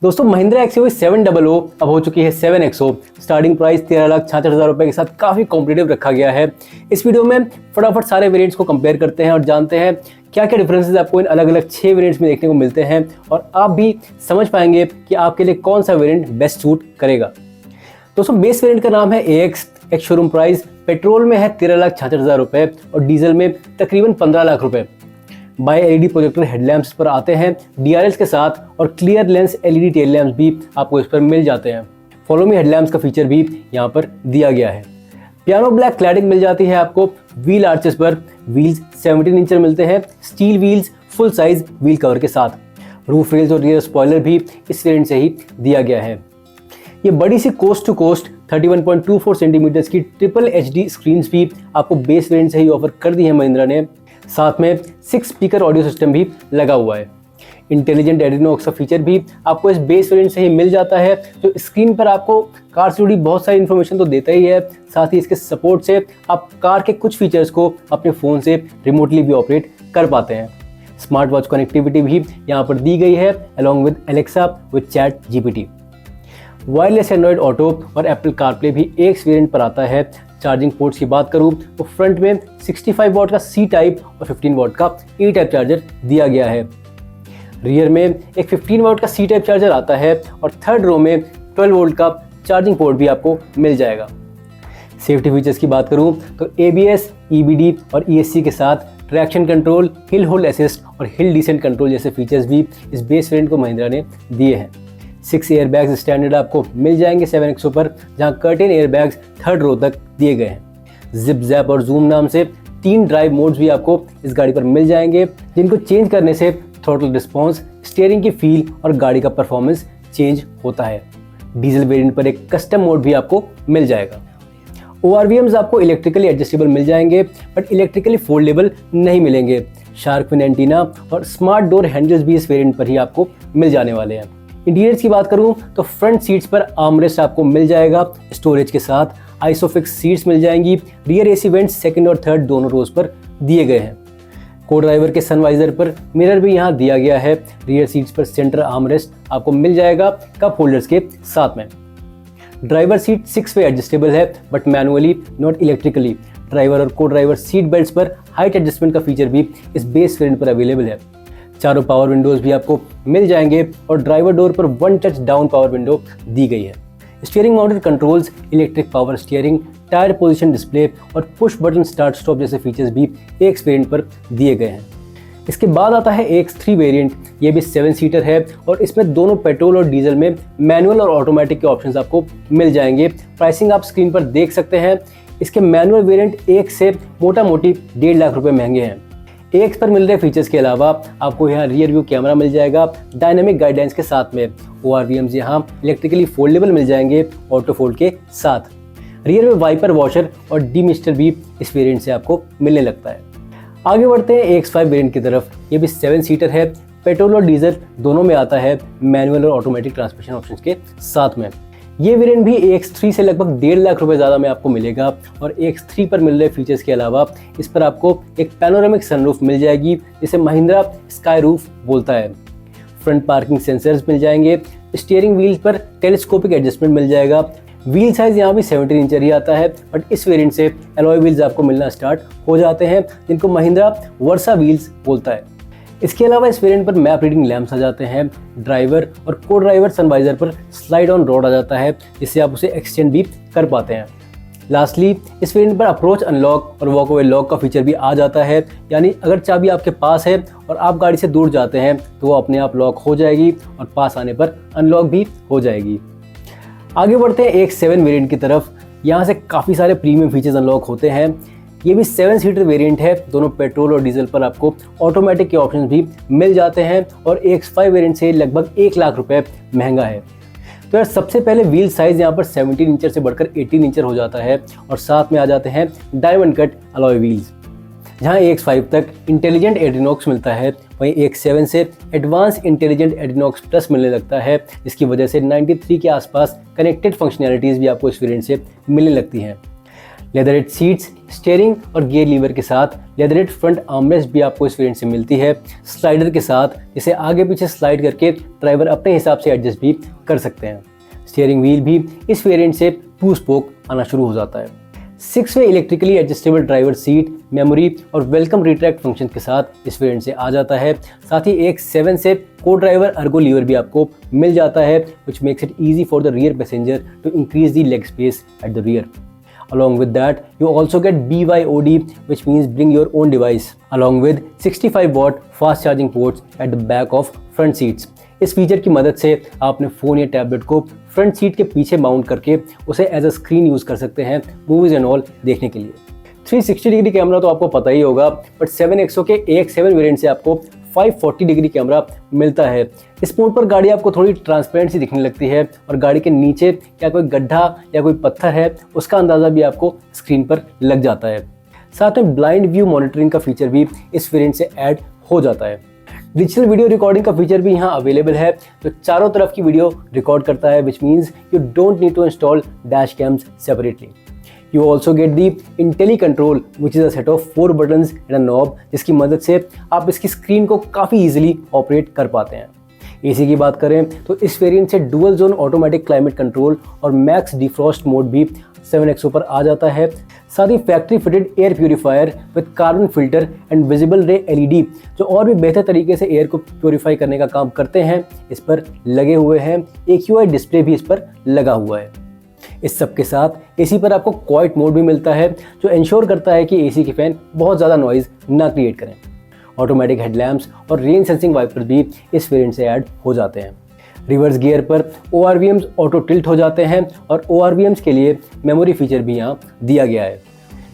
दोस्तों महिंद्रा एक्सयूवी 700 अब हो चुकी है 7XO। स्टार्टिंग प्राइस 13,66,000 रुपए के साथ काफ़ी कॉम्पिटिटिव रखा गया है। इस वीडियो में फटाफट सारे वेरिएंट्स को कंपेयर करते हैं और जानते हैं क्या क्या डिफरेंसेस आपको इन अलग अलग 6 वेरिएंट्स में देखने को मिलते हैं और आप भी समझ पाएंगे कि आपके लिए कौन सा वेरिएंट बेस्ट सूट करेगा। दोस्तों बेस वेरिएंट का नाम है AX। एक शोरूम प्राइस पेट्रोल में है 13,66,000 रुपए और डीजल में तकरीबन 15 लाख रुपए। बाय LED प्रोजेक्टर हेडलैम्प्स पर आते हैं DRLs के साथ और clear lens LED tail lamps भी आपको इस पर मिल जाते हैं। फॉलो मी हेडलैम्प्स का फीचर भी यहाँ पर दिया गया है। पियानो ब्लैक क्लैडिंग मिल जाती है आपको व्हील आर्चेस पर। व्हील्स 17 इंच मिलते हैं, steel wheels full size wheel cover के साथ। रूफ रेल्स और रियर स्पॉइलर भी इस वेरिएंट से ही दिया गया है। ये बड़ी सी कोस्ट टू कोस्ट 31.24 सेंटीमीटर की ट्रिपल HD स्क्रीन भी आपको बेस वेरिएंट से ही ऑफर कर दी है महिंद्रा ने। साथ में 6 स्पीकर ऑडियो सिस्टम भी लगा हुआ है। इंटेलिजेंट एड्रीनोक्स का फीचर भी आपको इस बेस वेरिएंट से ही मिल जाता है, जो स्क्रीन पर आपको कार से जुड़ी बहुत सारी इन्फॉर्मेशन तो देता ही है, साथ ही इसके सपोर्ट से आप कार के कुछ फीचर्स को अपने फ़ोन से रिमोटली भी ऑपरेट कर पाते हैं। स्मार्ट वॉच कनेक्टिविटी भी यहाँ पर दी गई है along with Alexa with chat GPT। Wireless Android auto और एप्पल कारप्ले भी एक वेरिएंट पर आता है। चार्जिंग पोर्ट्स की बात करूं तो फ्रंट में 65 वॉट का C टाइप और 15 वॉट का E टाइप चार्जर दिया गया है। रियर में एक 15 वॉट का C टाइप चार्जर आता है और थर्ड रो में 12 वोल्ट का चार्जिंग पोर्ट भी आपको मिल जाएगा। सेफ्टी फीचर्स की बात करूं तो ABS, EBD और ESC के साथ traction control, hill hold assist और हिल डिसेंट कंट्रोल जैसे फीचर्स भी इस बेस वेरिएंट को महिंद्रा ने दिए हैं। 6 एयरबैग्स स्टैंडर्ड आपको मिल जाएंगे 7XO पर, जहां कर्टेन एयरबैग्स थर्ड रो तक दिए गए हैं। जिप जैप और जूम नाम से 3 ड्राइव मोड्स भी आपको इस गाड़ी पर मिल जाएंगे, जिनको चेंज करने से थ्रॉटल रिस्पॉन्स, स्टीयरिंग की फील और गाड़ी का परफॉर्मेंस चेंज होता है। डीजल वेरिएंट पर एक कस्टम मोड भी आपको मिल जाएगा। ORVMs आपको इलेक्ट्रिकली एडजस्टेबल मिल जाएंगे बट इलेक्ट्रिकली फोल्डेबल नहीं मिलेंगे। शार्क फिन एंटीना और स्मार्ट डोर हैंडल्स भी इस वेरिएंट पर ही आपको मिल जाने वाले हैं। इंटीरियर्स की बात करूं तो फ्रंट सीट्स पर आर्मरेस्ट आपको मिल जाएगा स्टोरेज के साथ। आइसोफिक्स सीट्स मिल जाएंगी। रियर AC वेंट्स सेकंड और थर्ड दोनों रोज पर दिए गए हैं। को ड्राइवर के सनवाइजर पर मिरर भी यहाँ दिया गया है। रियर सीट्स पर सेंटर आर्मरेस्ट आपको मिल जाएगा कप होल्डर्स के साथ में। ड्राइवर सीट 6 वे एडजस्टेबल है but manually not electrically. Driver और को ड्राइवर सीट बेल्ट्स पर हाइट एडजस्टमेंट का फीचर भी इस बेस वेरिएंट पर अवेलेबल है। चारों पावर विंडोज भी आपको मिल जाएंगे और ड्राइवर डोर पर 1 टच डाउन पावर विंडो दी गई है। Steering mounted controls, electric power steering, tyre position display और पुश बटन स्टार्ट स्टॉप जैसे फीचर्स भी एक वेरिएंट पर दिए गए हैं। इसके बाद आता है AX3 वेरिएंट। ये भी 7 सीटर है और इसमें दोनों पेट्रोल और डीजल में मैनुअल और ऑटोमेटिक के ऑप्शंस आपको मिल जाएंगे। प्राइसिंग आप स्क्रीन पर देख सकते हैं। इसके मैनुअल वेरिएंट AX से मोटा मोटी 1.5 लाख रुपए महंगे हैं। AX पर मिल रहे फीचर्स के अलावा आपको यहाँ रियर व्यू कैमरा मिल जाएगा डायनामिक गाइडलाइंस के साथ में। ORVMs यहाँ इलेक्ट्रिकली फोल्डेबल मिल जाएंगे ऑटो फोल्ड के साथ। रियर में वाइपर वॉशर और डीमिस्टर भी इस वेरिएंट से आपको मिलने लगता है। आगे बढ़ते हैं AX5 वेरिएंट की तरफ। ये भी 7 सीटर है। पेट्रोल और डीजल दोनों में आता है मैनुअल और ऑटोमेटिक ट्रांसमिशन ऑप्शंस के साथ में। ये वेरिएंट भी AX3 से लगभग 1.5 लाख रुपए ज़्यादा में आपको मिलेगा और AX3 पर मिल रहे फीचर्स के अलावा इस पर आपको एक पैनोरामिक सनरूफ मिल जाएगी, जिसे महिंद्रा स्काई रूफ बोलता है। फ्रंट पार्किंग सेंसर्स मिल जाएंगे। स्टीयरिंग व्हील्स पर टेलीस्कोपिक एडजस्टमेंट मिल जाएगा। व्हील साइज यहाँ भी 17 इंच ही आता है बट इस वेरिएंट से एलॉय व्हील्स आपको मिलना स्टार्ट हो जाते हैं, जिनको महिंद्रा वर्सा व्हील्स बोलता है। इसके अलावा इस वेरिएंट पर मैप रीडिंग लैंप्स आ जाते हैं। ड्राइवर और को ड्राइवर सनवाइजर पर स्लाइड ऑन रॉड आ जाता है, जिससे आप उसे एक्सटेंड भी कर पाते हैं। लास्टली इस वेरिएंट पर अप्रोच अनलॉक और वॉक अवे लॉक का फीचर भी आ जाता है, यानी अगर चाबी आपके पास है और आप गाड़ी से दूर जाते हैं तो वो अपने आप लॉक हो जाएगी और पास आने पर अनलॉक भी हो जाएगी। आगे बढ़ते हैं AX7 वेरिएंट की तरफ। यहाँ से काफ़ी सारे प्रीमियम फीचर्स अनलॉक होते हैं। ये भी 7 सीटर वेरिएंट है। दोनों पेट्रोल और डीजल पर आपको ऑटोमेटिक के ऑप्शन भी मिल जाते हैं और AX5 वेरिएंट से लगभग 1 लाख रुपए महंगा है। तो यार सबसे पहले व्हील साइज यहाँ पर 17 इंचर से बढ़कर 18 इंचर हो जाता है और साथ में आ जाते हैं डायमंड कट अलॉय व्हील्स। जहाँ AX5 तक इंटेलिजेंट एड्रीनोक्स मिलता है, वहीं AX7 से एडवांस इंटेलिजेंट एड्रीनोक्स प्लस मिलने लगता है, जिसकी वजह से 93 के आसपास कनेक्टेड फंक्शनैलिटीज़ भी आपको इस वेरिएंट से मिलने लगती हैं। लेदरेट सीट्स, स्टीयरिंग और गियर लीवर के साथ लेदरेट फ्रंट आर्मरेस्ट भी आपको इस वेरिएंट से मिलती है, स्लाइडर के साथ, जिसे आगे पीछे स्लाइड करके ड्राइवर अपने हिसाब से एडजस्ट भी कर सकते हैं। स्टीयरिंग व्हील भी इस वेरिएंट से 2 स्पोक आना शुरू हो जाता है। 6 way electrically adjustable driver seat, memory और वेलकम रिट्रैक्ट फंक्शन के साथ इस वेरिएंट से आ जाता है। साथ ही एक 7 से को ड्राइवर अर्गो लीवर भी आपको मिल जाता है, which makes it easy for the rear passenger to increase the leg space at the rear. Along with that, you also get BYOD, which means bring your own device, along with 65-watt fast charging ports at the back of front seats. इस feature की मदद से आप अपने phone या tablet को front seat के पीछे माउंट करके उसे एज अ स्क्रीन यूज़ कर सकते हैं मूवीज़ एंड ऑल देखने के लिए। 360 डिग्री कैमरा तो आपको पता ही होगा, बट 7XO के AX7 वेरिएंट से आपको 540 डिग्री कैमरा मिलता है। इस मोड पर गाड़ी आपको थोड़ी ट्रांसपेरेंट सी दिखने लगती है और गाड़ी के नीचे क्या कोई गड्ढा या कोई पत्थर है उसका अंदाज़ा भी आपको स्क्रीन पर लग जाता है। साथ में ब्लाइंड व्यू मॉनिटरिंग का फीचर भी इस वेरिएंट से ऐड हो जाता है। डिजिटल वीडियो रिकॉर्डिंग का फीचर भी यहाँ अवेलेबल है, जो चारों तरफ की वीडियो रिकॉर्ड करता है, which means you don't need to install dash cams separately. You also get the IntelliControl, which is a set of 4 buttons and a knob, जिसकी मदद से आप इसकी स्क्रीन को काफ़ी इजीली ऑपरेट कर पाते हैं। एसी की बात करें तो इस वेरिएंट से dual zone automatic climate control और मैक्स डिफ्रॉस्ट मोड भी 7XO पर आ जाता है। साथ ही factory fitted air purifier with carbon filter and visible ray LED, जो और भी बेहतर तरीके से एयर को प्यूरीफाई करने का काम करते हैं, इस पर लगे हुए हैं। AQI डिस्प्ले भी इस पर लगा हुआ है। इस सब के साथ एसी पर आपको क्वाइट मोड भी मिलता है, जो इंश्योर करता है कि एसी के फैन बहुत ज़्यादा नॉइज़ ना क्रिएट करें। ऑटोमेटिक हेडलैम्प्स और रेन सेंसिंग वाइपर भी इस वेरिएंट से ऐड हो जाते हैं। रिवर्स गियर पर ORVMs ऑटो टिल्ट हो जाते हैं और ORVMs के लिए मेमोरी फीचर भी यहाँ दिया गया है।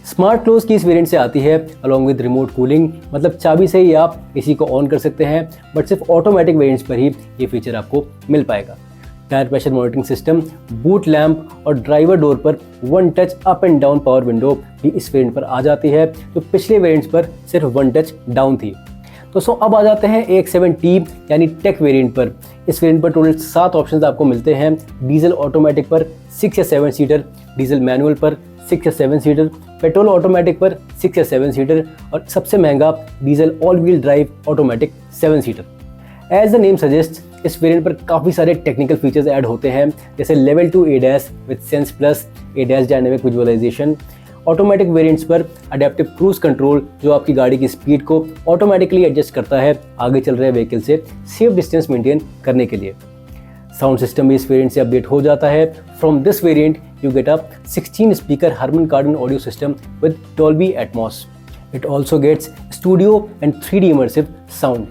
स्मार्ट क्लोज की इस वेरिएंट से आती है अलॉन्ग विद रिमोट कूलिंग, मतलब चाबी से ही आप एसी को ऑन कर सकते हैं, बट सिर्फ ऑटोमेटिक वेरिएंट्स पर ही ये फीचर आपको मिल पाएगा। Tyre pressure monitoring system, boot lamp और ड्राइवर डोर पर 1 touch up and down power window भी इस वेरिएंट पर आ जाती है, जो पिछले वेरिएंट्स पर सिर्फ 1 टच डाउन थी। दोस्तों अब आ जाते हैं AX7T यानी टेक वेरिएंट पर। इस वेरिएंट पर टोटल 7 ऑप्शंस आपको मिलते हैं। डीजल ऑटोमेटिक पर 6 या 7 सीटर, डीजल मैनुअल पर 6 या 7 सीटर, पेट्रोल ऑटोमेटिक पर 6 या 7 सीटर और सबसे महंगा diesel all wheel drive automatic 7 seater. As the name suggest, इस वेरिएंट पर काफ़ी सारे टेक्निकल फीचर्स ऐड होते हैं, जैसे level 2 ADAS with sense plus, ADAS dynamic visualisation. Automatic variants पर अडेप्टिव क्रूज कंट्रोल, जो आपकी गाड़ी की स्पीड को ऑटोमेटिकली एडजस्ट करता है आगे चल रहे व्हीकल से सेफ डिस्टेंस मेंटेन करने के लिए। साउंड सिस्टम भी इस वेरिएंट से अपडेट हो जाता है। From this variant you get a 16 speaker Harman Kardon audio system with Dolby Atmos. It also gets studio and 3D immersive sound.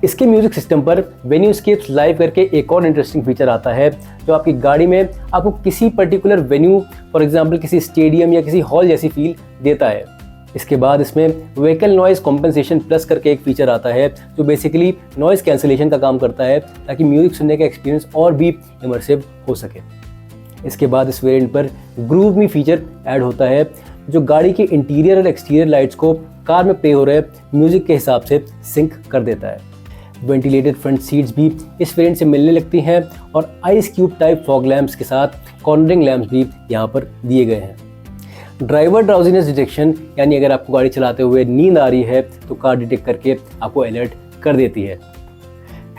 इसके म्यूजिक सिस्टम पर वेन्यूस्केप्स लाइव करके एक और इंटरेस्टिंग फीचर आता है, जो आपकी गाड़ी में आपको किसी पर्टिकुलर वेन्यू, फॉर एग्जांपल किसी स्टेडियम या किसी हॉल जैसी फील देता है। इसके बाद इसमें व्हीकल नॉइज कॉम्पेंसेशन प्लस करके एक फीचर आता है, जो बेसिकली नॉइज कैंसिलेशन का काम करता है, ताकि म्यूजिक सुनने का एक्सपीरियंस और भी इमर्सिव हो सके। इसके बाद इस वेरिएंट पर ग्रूव मी फीचर ऐड होता है, जो गाड़ी के इंटीरियर और एक्सटीरियर लाइट्स को कार में प्ले हो रहे म्यूजिक के हिसाब से सिंक कर देता है। वेंटिलेटेड फ्रंट सीट्स भी इस वेरिएंट से मिलने लगती हैं और ice cube type fog lamps के साथ कॉर्नरिंग लैंप्स भी यहाँ पर दिए गए हैं। ड्राइवर ड्राउजीनेस डिटेक्शन, यानी अगर आपको गाड़ी चलाते हुए नींद आ रही है तो कार डिटेक्ट करके आपको अलर्ट कर देती है।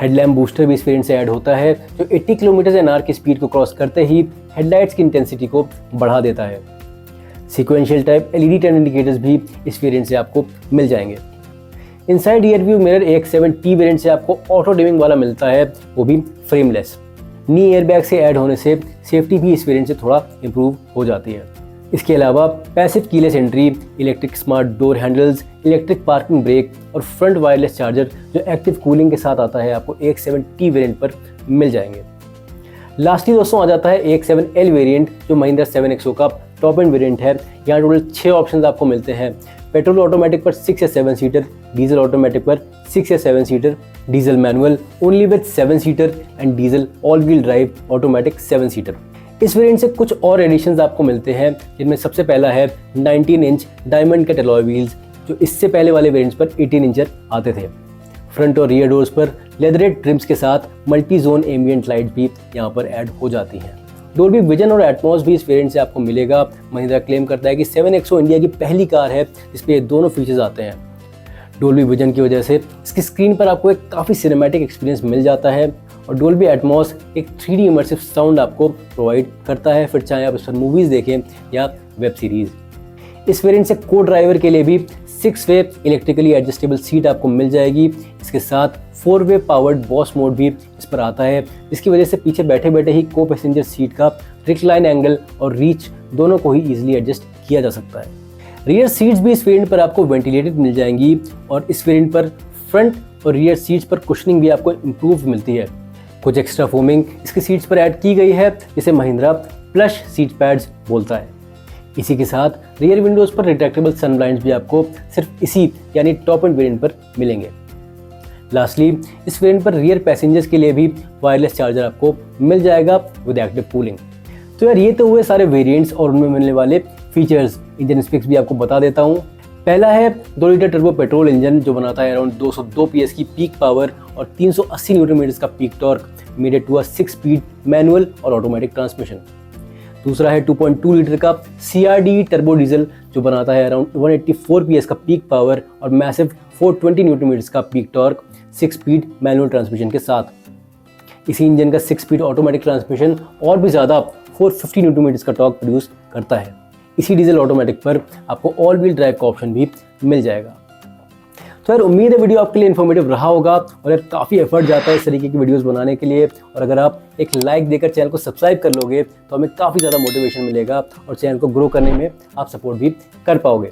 हेडलैम्प बूस्टर भी इस वेरिएंट से ऐड होता है, जो 80 km/h की स्पीड को क्रॉस करते ही हेडलाइट्स की इंटेंसिटी को बढ़ा देता है। Sequential type LED turn indicators भी इस वेरिएंट से आपको मिल जाएंगे। Inside rear view mirror AX7T variant से आपको ऑटो डिमिंग वाला मिलता है, वो भी फ्रेमलेस। नी एयरबैग से ऐड होने से सेफ्टी भी इस वेरिएंट से थोड़ा इंप्रूव हो जाती है। इसके अलावा passive keyless entry, electric smart door handles, electric parking brake और फ्रंट वायरलेस चार्जर जो एक्टिव कूलिंग के साथ आता है, आपको AX7T वेरिएंट पर मिल जाएंगे। लास्टली दोस्तों आ जाता है AX7L वेरिएंट, जो महिंद्रा 7XO का टॉप एंड वेरिएंट है। यहाँ टोटल 6 ऑप्शंस आपको मिलते हैं। पेट्रोल ऑटोमेटिक पर 6 या 7 सीटर, डीजल ऑटोमेटिक पर 6 या 7 seater, diesel manual only with 7 seater and diesel all wheel drive automatic 7 seater. इस वेरिएंट से कुछ और एडिशंस आपको मिलते हैं, जिनमें सबसे पहला है 19 inch diamond cut alloy wheels, जो इससे पहले वाले वेरिएंट्स पर 18 इंचर आते थे। फ्रंट और रियर डोर्स पर लेदरेट ट्रिम्स के साथ मल्टी जोन एम्बिएंट लाइट्स भी यहाँ पर ऐड हो जाती हैं। डोल्बी विजन और एटमॉस भी इस वेरिएंट से आपको मिलेगा। महिंद्रा क्लेम करता है कि 7XO इंडिया की पहली कार है जिसपे ये दोनों फीचर्स आते हैं। डोल्बी विजन की वजह से इसकी स्क्रीन पर आपको एक काफ़ी सिनेमैटिक एक्सपीरियंस मिल जाता है और डोल्बी एटमॉस एक 3D इमर्सिव साउंड आपको प्रोवाइड करता है, फिर चाहे आप इस पर मूवीज़ देखें या वेब सीरीज़। इस वेरिएंट से को ड्राइवर के लिए भी 6-वे इलेक्ट्रिकली एडजस्टेबल सीट आपको मिल जाएगी। इसके साथ 4-वे पावर्ड बॉस मोड भी इस पर आता है, जिसकी वजह से पीछे बैठे बैठे ही को पैसेंजर सीट का रिक्लाइन एंगल और रीच दोनों को ही ईजिली एडजस्ट किया जा सकता है। रियर सीट्स भी इस वेरिएंट पर आपको वेंटिलेटेड मिल जाएंगी और इस वेरिएंट पर फ्रंट और रियर सीट्स पर कुशनिंग भी आपको इम्प्रूव मिलती है। कुछ एक्स्ट्रा फोमिंग इसकी सीट्स पर ऐड की गई है जिसे महिंद्रा प्लश सीट पैड्स बोलता है। इसी के साथ रियर विंडोज पर रिट्रैक्टेबल सन ब्लाइंड्स भी आपको सिर्फ इसी यानी टॉप एंड वेरिएंट पर मिलेंगे। लास्टली इस वेरिएंट पर रियर पैसेंजर्स के लिए भी वायरलेस चार्जर आपको मिल जाएगा विद एक्टिव कूलिंग। तो यार ये तो हुए सारे वेरिएंट्स और उनमें मिलने वाले फीचर्स। इंजन स्पेक्स भी आपको बता देता हूँ। पहला है 2 लीटर टर्बो पेट्रोल इंजन जो बनाता है अराउंड 202 PS की पीक पावर और 380 न्यूटन मीटर्स का peak torque mated to a 6-स्पीड मैनुअल और ऑटोमेटिक ट्रांसमिशन। दूसरा है 2.2 लीटर का CRD टर्बो डीजल जो बनाता है अराउंड 184 PS का पीक पावर और मैसिव 420 न्यूटन मीटर्स का peak torque six-speed manual transmission के साथ। इसी इंजन का 6-स्पीड ऑटोमेटिक ट्रांसमिशन और भी ज़्यादा 450 न्यूटन मीटर्स का टॉर्क प्रोड्यूस करता है। इसी डीजल ऑटोमेटिक पर आपको ऑल व्हील ड्राइव का ऑप्शन भी मिल जाएगा। तो यार उम्मीद है वीडियो आपके लिए इन्फॉर्मेटिव रहा होगा और यार काफ़ी एफर्ट जाता है इस तरीके की वीडियोस बनाने के लिए और अगर आप एक लाइक देकर चैनल को सब्सक्राइब कर लोगे तो हमें काफ़ी ज़्यादा मोटिवेशन मिलेगा और चैनल को ग्रो करने में आप सपोर्ट भी कर पाओगे।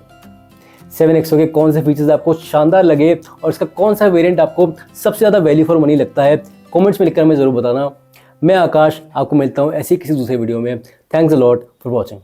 7XO के कौन से फीचर्स आपको शानदार लगे और इसका कौन सा वेरिएंट आपको सबसे ज़्यादा वैल्यू फॉर मनी लगता है कॉमेंट्स में लिखकर हमें ज़रूर बताना। मैं आकाश आपको मिलता हूँ ऐसी किसी दूसरे वीडियो में। Thanks a lot for watching.